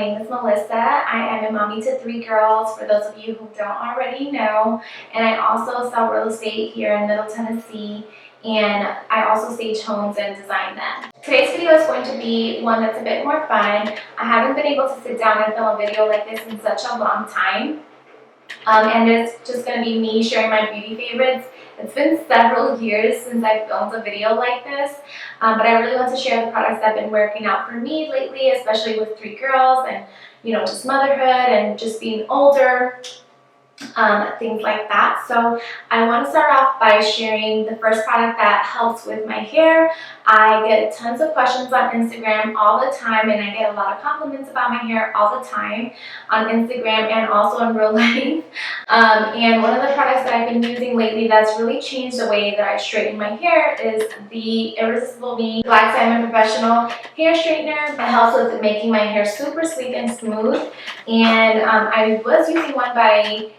name is Melissa. I am a mommy to 3 girls, for those of you who don't already know. And I also sell real estate here in Middle Tennessee. And I also stage homes and design them. Today's video is going to be one that's a bit more fun. I haven't been able to sit down and film a video like this in such a long time. And it's just going to be me sharing my beauty favorites. It's been several years since I filmed a video like this, but I really want to share the products that have been working out for me lately, especially with 3 girls and, just motherhood and just being older. Things like that. So I want to start off by sharing the first product that helps with my hair. I get tons of questions on Instagram all the time, and I get a lot of compliments about my hair all the time on Instagram and also in real life. And one of the products that I've been using lately that's really changed the way that I straighten my hair is the Irresistible Black Diamond Professional Hair Straightener. It helps with making my hair super sleek and smooth. And I was using one by,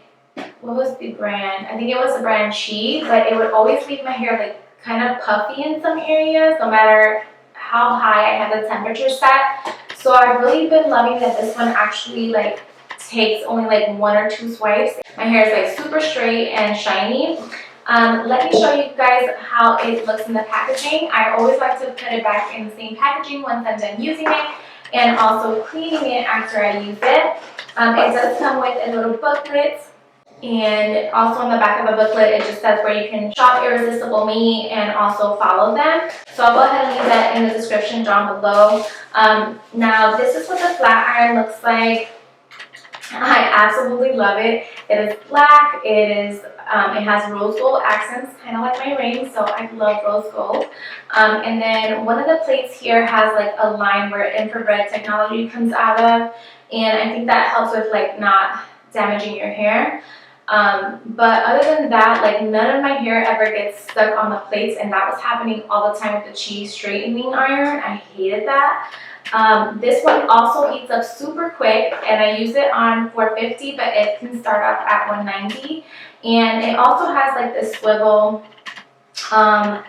what was the brand? I think it was the brand Chi, but it would always leave my hair like kind of puffy in some areas, no matter how high I had the temperature set. So I've really been loving that this one actually like takes only like 1 or 2 swipes. My hair is like super straight and shiny. Let me show you guys how it looks in the packaging. I always like to put it back in the same packaging once I'm done using it, and also cleaning it after I use it. It does come with a little booklet. And also on the back of the booklet, it just says where you can shop Irresistible Me and also follow them. So I'll go ahead and leave that in the description down below. Now, this is what the flat iron looks like. I absolutely love it. It is black. It has rose gold accents, kind of like my ring. So I love rose gold. And then one of the plates here has like a line where infrared technology comes out of, and I think that helps with like not damaging your hair. But other than that, like none of my hair ever gets stuck on the plates, and that was happening all the time with the Chi straightening iron. I hated that. This one also heats up super quick, and I use it on 450, but it can start off at 190. And it also has like this swivel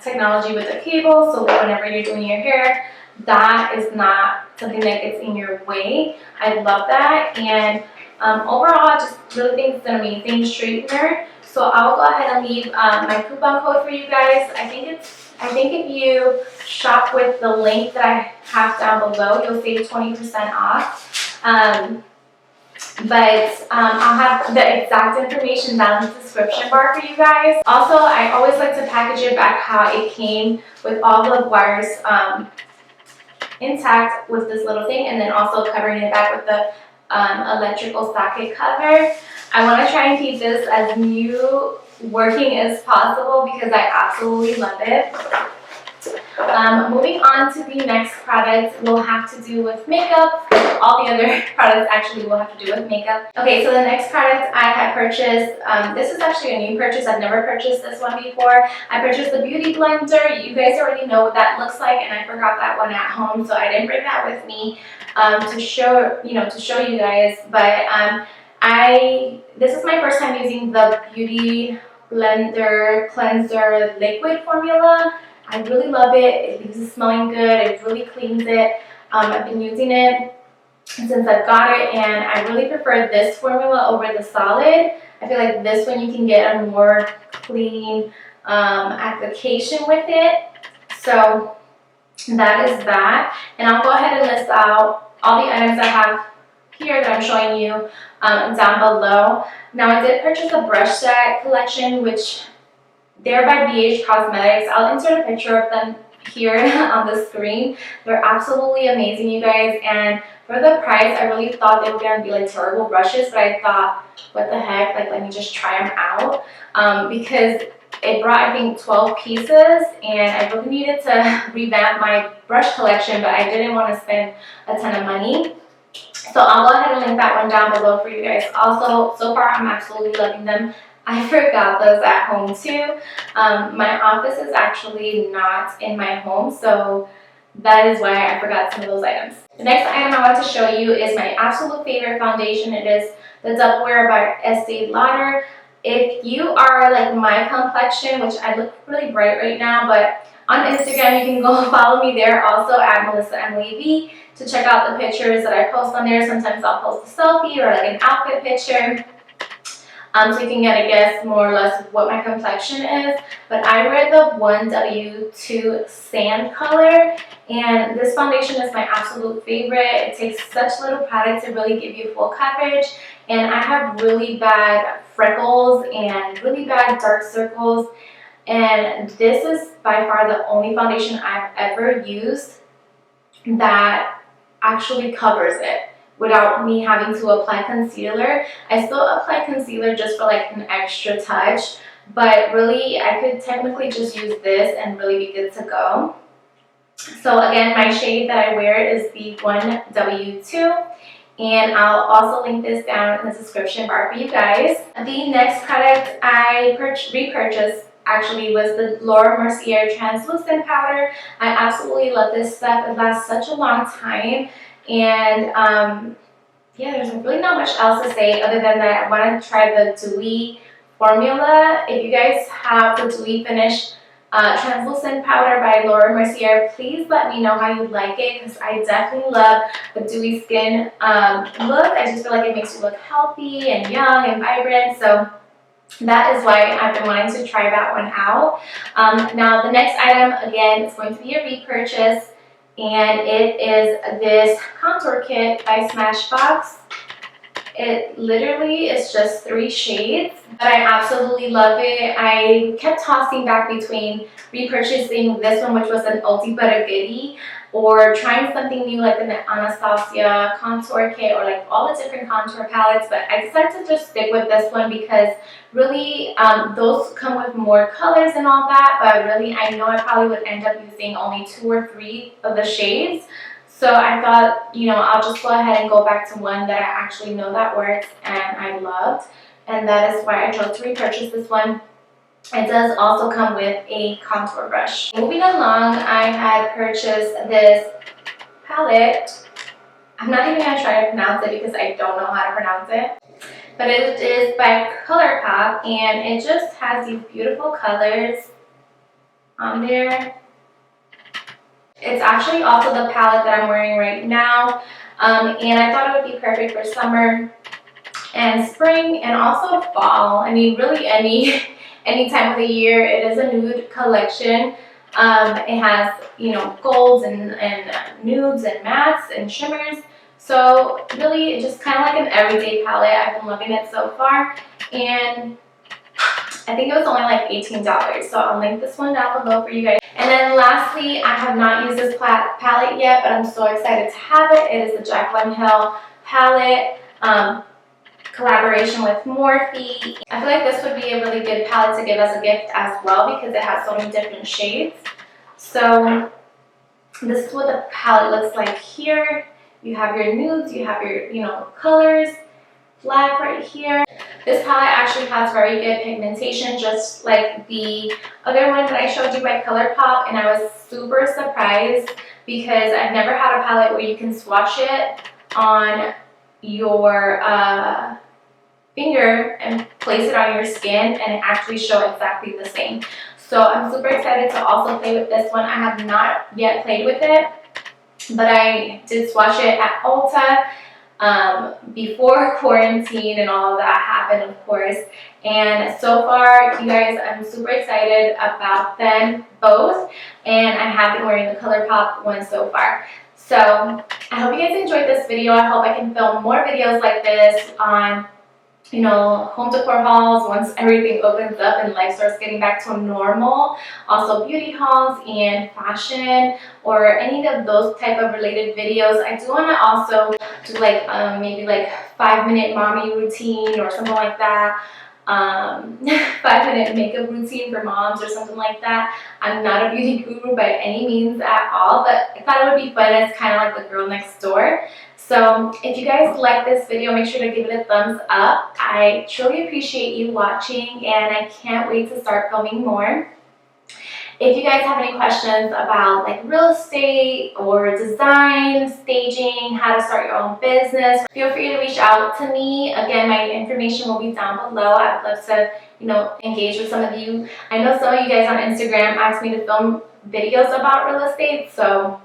technology with the cable, so that whenever you're doing your hair, that is not something that gets in your way. I love that. And overall, I just really think it's an amazing straightener. So I'll go ahead and leave my coupon code for you guys. I think if you shop with the link that I have down below, you'll save 20% off. But I'll have the exact information down in the description bar for you guys. Also, I always like to package it back how it came, with all the wires intact with this little thing, and then also covering it back with the electrical socket cover. I want to try and keep this as new working as possible because I absolutely love it. Moving on to the next product will have to do with makeup. All the other products actually will have to do with makeup. Okay, so the next product I had purchased, this is actually a new purchase. I've never purchased this one before. I purchased the Beauty Blender. You guys already know what that looks like, and I forgot that one at home, so I didn't bring that with me to show you guys. But this is my first time using the Beauty Blender Cleanser Liquid formula. I really love it. It leaves it smelling good. It really cleans it. I've been using it since I've got it, and I really prefer this formula over the solid. I feel like this one you can get a more clean application with it. So that is that. And I'll go ahead and list out all the items I have here that I'm showing you down below. Now, I did purchase a brush set collection, which they're by BH Cosmetics. I'll insert a picture of them here on the screen. They're absolutely amazing, you guys. And for the price, I really thought they were going to be like terrible brushes, but I thought, what the heck, like let me just try them out. Because it brought, I think, 12 pieces, and I really needed to revamp my brush collection, but I didn't want to spend a ton of money. So I'll go ahead and link that one down below for you guys. Also, so far, I'm absolutely loving them. I forgot those at home too. My office is actually not in my home, so that is why I forgot some of those items. The next item I want to show you is my absolute favorite foundation. It is the Dubwear by Estee Lauder. If you are like my complexion, which I look really bright right now, but on Instagram. You can go follow me there also at Melissa M. Levy to check out the pictures that I post on there. Sometimes I'll post a selfie or like an outfit picture. So you can get a guess more or less what my complexion is. But I wear the 1W2 Sand color, and this foundation is my absolute favorite. It takes such little product to really give you full coverage, and I have really bad freckles and really bad dark circles, and this is by far the only foundation I've ever used that actually covers it without me having to apply concealer. I still apply concealer just for like an extra touch, but really I could technically just use this and really be good to go. So again, my shade that I wear is the 1W2, and I'll also link this down in the description bar for you guys. The next product I repurchased actually was the Laura Mercier translucent powder. I absolutely love this stuff. It lasts such a long time, and yeah, there's really not much else to say other than that I want to try the dewy formula. If you guys have the dewy finish translucent powder by Laura Mercier, please let me know how you like it, because I definitely love the dewy skin look. I just feel like it makes you look healthy and young and vibrant, so that is why I've been wanting to try that one out. Now the next item, again, is going to be a repurchase, and it is this contour kit by Smashbox. It literally is just 3 shades, but I absolutely love it. I kept tossing back between repurchasing this one, which was an oldie but a goodie, or trying something new like the Anastasia contour kit or like all the different contour palettes, but I decided to just stick with this one because really those come with more colors and all that, but really I know I probably would end up using only 2 or 3 of the shades. So I thought, you know, I'll just go ahead and go back to one that I actually know that works and I loved, and that is why I chose to repurchase this one. It does also come with a contour brush. Moving along, I had purchased this palette. I'm not even going to try to pronounce it because I don't know how to pronounce it. But it is by ColourPop, and it just has these beautiful colors on there. It's actually also the palette that I'm wearing right now, and I thought it would be perfect for summer and spring and also fall. I mean, really any time of the year. It is a nude collection. It has, you know, golds and nudes and mattes and shimmers. So really just kind of like an everyday palette. I've been loving it so far, and I think it was only like $18, so I'll link this one down below for you guys. And then lastly, I have not used this palette yet, but I'm so excited to have it. It is the Jaclyn Hill palette, collaboration with Morphe. I feel like this would be a really good palette to give as a gift as well because it has so many different shades. So this is what the palette looks like here. You have your nudes, you have your, you know, colors, black right here. This palette actually has very good pigmentation, just like the other one that I showed you by ColourPop, and I was super surprised because I've never had a palette where you can swatch it on your finger and place it on your skin and it actually show exactly the same. So I'm super excited to also play with this one. I have not yet played with it, but I did swatch it at Ulta before quarantine and all of that happened, of course. And so far, you guys, I'm super excited about them both, and I have been wearing the ColourPop one so far. So I hope you guys enjoyed this video. I hope I can film more videos like this on, you know, home decor hauls once everything opens up and life starts getting back to normal. Also beauty hauls and fashion or any of those type of related videos. I do want to also do like maybe like 5-minute mommy routine or something like that. 5-minute makeup routine for moms or something like that. I'm not a beauty guru by any means at all, but I thought it would be fun. It's kind of like the girl next door. So if you guys like this video, make sure to give it a thumbs up. I truly appreciate you watching, and I can't wait to start filming more. If you guys have any questions about like real estate or design, staging, how to start your own business, feel free to reach out to me. Again, my information will be down below. I'd love to, you know, engage with some of you. I know some of you guys on Instagram asked me to film videos about real estate. So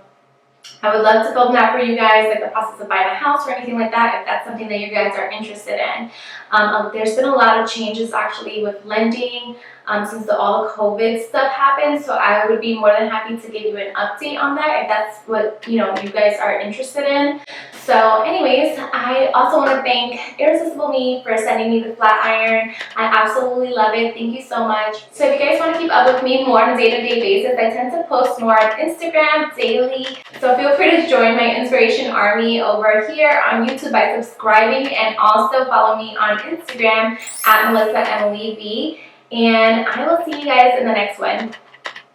I would love to film that for you guys, like the process of buying a house or anything like that, if that's something that you guys are interested in. There's been a lot of changes actually with lending since all the COVID stuff happened, so I would be more than happy to give you an update on that if that's what you guys are interested in. So anyways, I also want to thank Irresistible Me for sending me the flat iron. I absolutely love it. Thank you so much. So if you guys want to keep up with me more on a day-to-day basis, I tend to post more on Instagram daily. So feel free to join my inspiration army over here on YouTube by subscribing, and also follow me on Instagram at Melissa Emily V. And I will see you guys in the next one.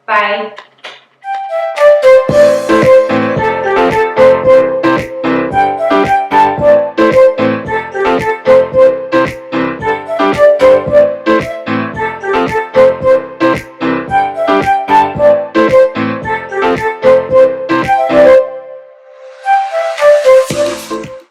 Bye.